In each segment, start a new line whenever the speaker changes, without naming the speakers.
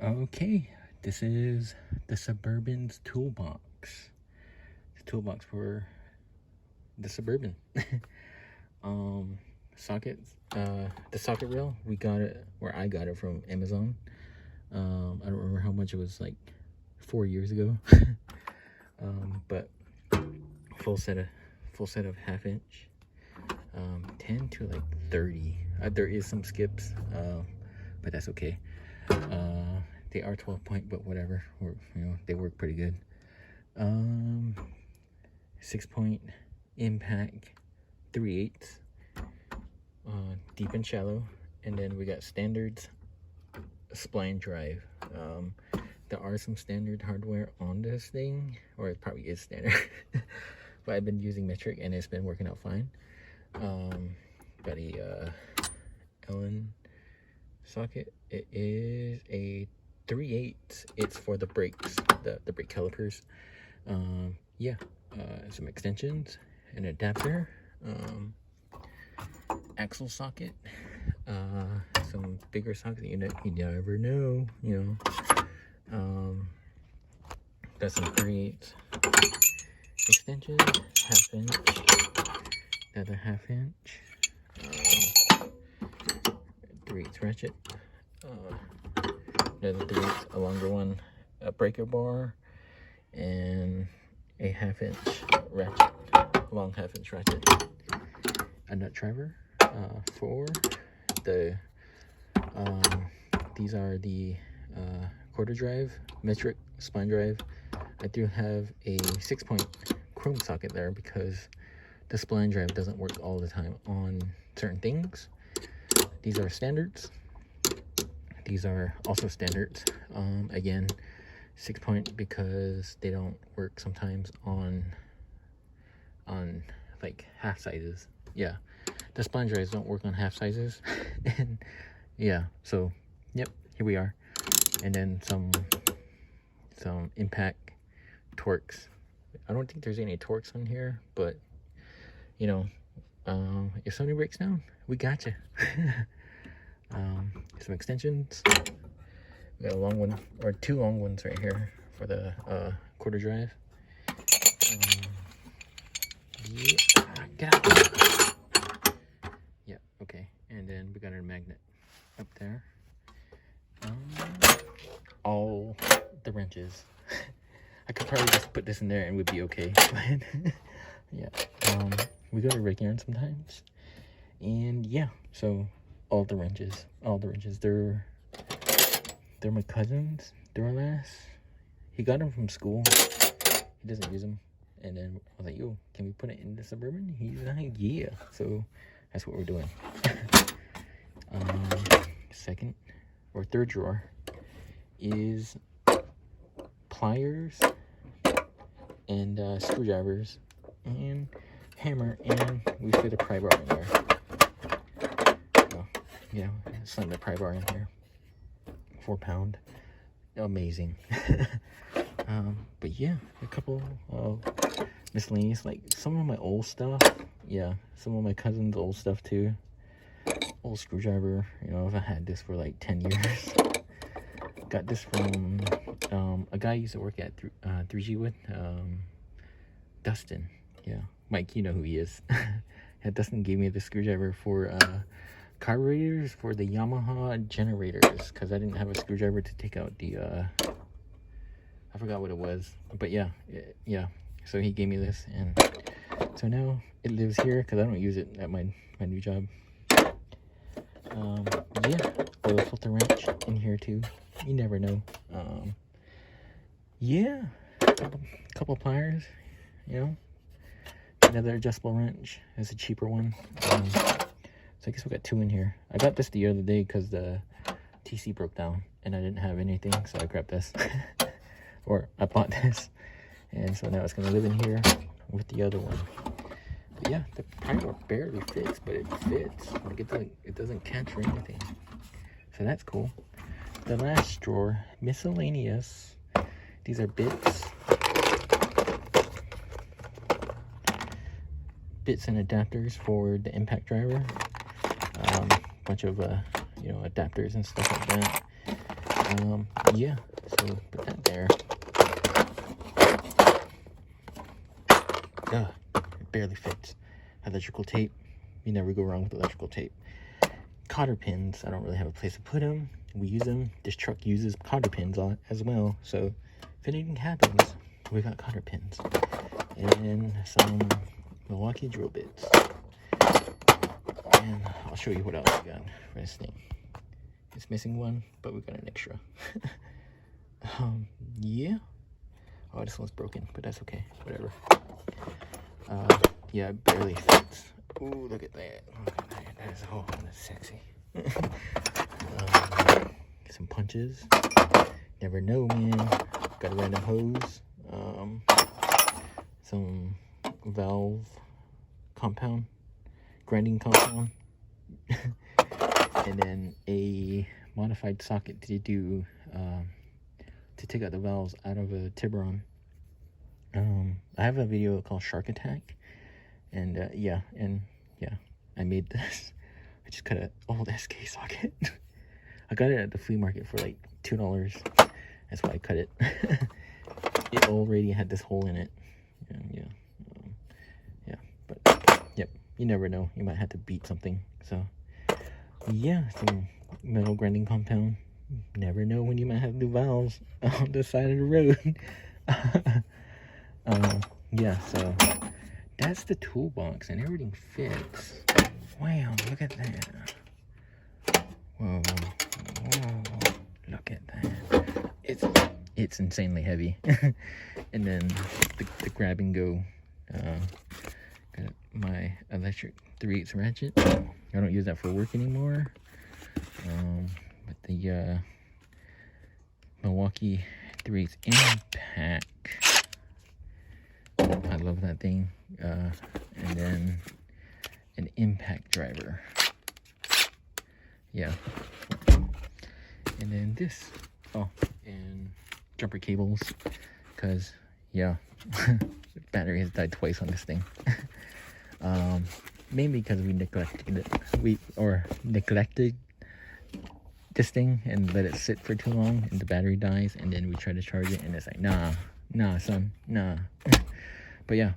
Okay, this is the Suburban's toolbox. The toolbox for the Suburban. Sockets. The socket rail, we got it, where I got it from Amazon. I don't remember how much it was, like 4 years ago. But full set of 1/2 inch. 10 to like 30. There is some skips, but that's okay. They are 12 point, but whatever. They work pretty good. 6 point impact, 3/8, deep and shallow, and then we got standards spline drive. There are some standard hardware on this thing, or it probably is standard, but I've been using metric and it's been working out fine. Got a Allen socket. It is a 3/8. It's for the brakes, the brake calipers. Some extensions, an adapter, axle socket, some bigger sockets. You never know, got some 3/8 extensions, 1/2 inch, another 1/2 inch, 3/8 ratchet, another 3/8, a longer one, a breaker bar, and a 1/2 inch ratchet, long 1/2 inch ratchet, a nut driver for the these are the quarter drive metric spline drive. I do have a 6 point chrome socket there because the spline drive doesn't work all the time on certain things. These are standards. These are also standards. Again, 6 point because they don't work sometimes on like half sizes. Yeah, the spline drives don't work on half sizes. And yeah, so yep, here we are. And then some impact Torx. I don't think there's any Torx on here, but if somebody breaks down, we got you. Some extensions. We got a long one, or 2 long ones right here for the quarter drive. Yeah, okay. And then we got our magnet up there. All the wrenches. I could probably just put this in there and we'd be okay. But yeah, we go to Rick Aaron sometimes, and yeah, so all the wrenches. They're my cousin's Duralast. He got them from school. He doesn't use them, and then I was like, "Yo, can we put it in the Suburban?" He's like, "Yeah." So that's what we're doing. Second or third drawer is pliers and screwdrivers and hammer, and we fit a pry bar in there. So, slam the pry bar in here. 4 pound. Amazing. But yeah, a couple of miscellaneous, like some of my old stuff. Yeah, some of my cousin's old stuff too. Old screwdriver. If I had this for like 10 years. Got this from a guy I used to work at 3G with, Dustin. Yeah, Mike, you know who he is. Yeah, Dustin gave me the screwdriver for carburetors for the Yamaha generators, because I didn't have a screwdriver to take out the I forgot what it was, but yeah, so he gave me this, and so now it lives here because I don't use it at my new job. Oil filter wrench in here too. You never know. Couple pliers, another adjustable wrench. It's a cheaper one. So I guess we got 2 in here. I got this the other day because the TC broke down and I didn't have anything, so I grabbed this. Or I bought this, and so now it's gonna live in here with the other one. But yeah, the pry bar barely fits, but it fits. Like it doesn't catch or anything. So that's cool. The last drawer, miscellaneous. These are bits and adapters for the impact driver. Bunch of adapters and stuff like that. Yeah, so put that there. It barely fits. Electrical tape. You never go wrong with electrical tape. Cotter pins. I don't really have a place to put them. We use them. This truck uses cotter pins on as well. So if anything happens, we got cotter pins. And some Milwaukee drill bits. And I'll show you what else we got for this thing. It's missing one, but we got an extra. Yeah. Oh, this one's broken, but that's okay. Whatever. Yeah, it barely fits. Ooh, look at that. Look at that. That's, oh, that's sexy. Some punches. Never know, man. Got a random hose. Some valve compound. Grinding compound. And then a modified socket to do to take out the valves out of a Tiburon. I have a video called Shark Attack, and yeah, I made this. I just cut an old SK socket. I got it at the flea market for like $2. That's why I cut it. It already had this hole in it. And yeah, but yep, you never know. You might have to beat something. So yeah, some metal grinding compound. Never know when you might have new valves on the side of the road. Yeah, so that's the toolbox and everything fits. Wow, look at that. Whoa, look at that. It's insanely heavy. And then the grab and go. Got my electric 3/8 ratchet. I don't use that for work anymore. But the Milwaukee 3/8 impact. I love that thing. And then an impact driver. Yeah. And then this. Oh, and jumper cables. Because, yeah, the battery has died twice on this thing. Mainly because we neglected this thing and let it sit for too long and the battery dies, and then we try to charge it and it's like, nah, son, nah. But yeah,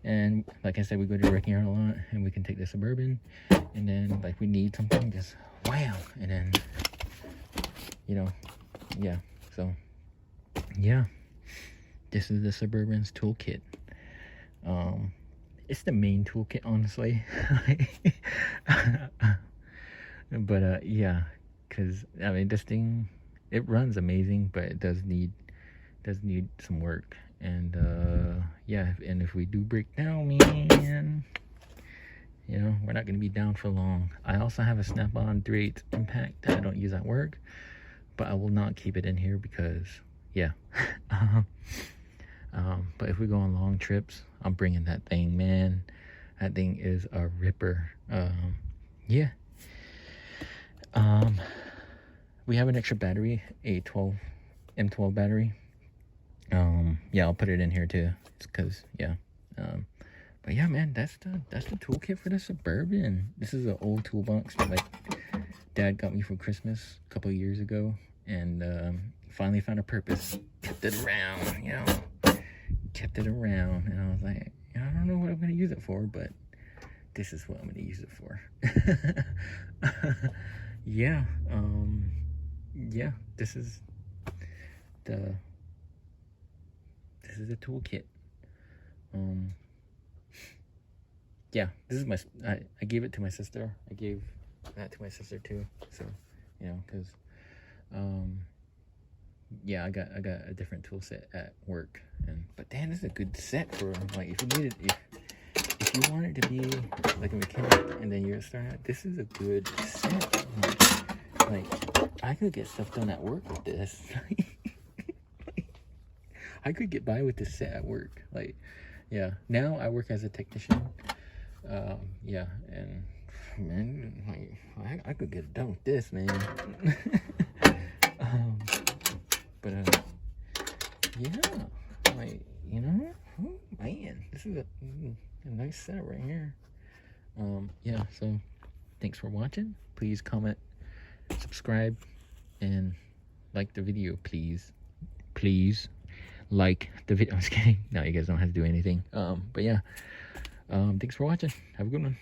and like I said, we go to the wrecking yard a lot, and we can take the Suburban, and then like we need something, just wow, and then yeah. So yeah, this is the Suburban's toolkit. It's the main toolkit, honestly. But yeah, because I mean, this thing, it runs amazing, but it does need some work. And yeah, and if we do break down, man, we're not gonna be down for long. I also have a snap-on 3/8 impact that I don't use at work, but I will not keep it in here because yeah. But if we go on long trips, I'm bringing that thing, man. That thing is a ripper. Yeah. We have an extra battery, a M12 battery. Yeah, I'll put it in here too. It's because yeah. But yeah, man, that's the toolkit for the Suburban. This is an old toolbox that like Dad got me for Christmas a couple of years ago, and finally found a purpose. Kept it around, kept it around, and I was like, I don't know what I'm gonna use it for, but this is what I'm gonna use it for. Yeah, yeah, this is the toolkit. Yeah, this is I gave it to my sister. I gave that to my sister too. So, because yeah, I got a different tool set at work, but damn, this is a good set for like if you needed if you wanted to be like a mechanic and then you're starting out, this is a good set. Like I could get stuff done at work with this. I could get by with this set at work. Like, yeah. Now I work as a technician. Yeah, and man, like I could get it done with this, man. But yeah, like oh, man, this is a nice setup right here. Yeah. So, thanks for watching. Please comment, subscribe, and like the video, please. Please like the video. I'm just kidding. No, you guys don't have to do anything. But yeah, thanks for watching. Have a good one.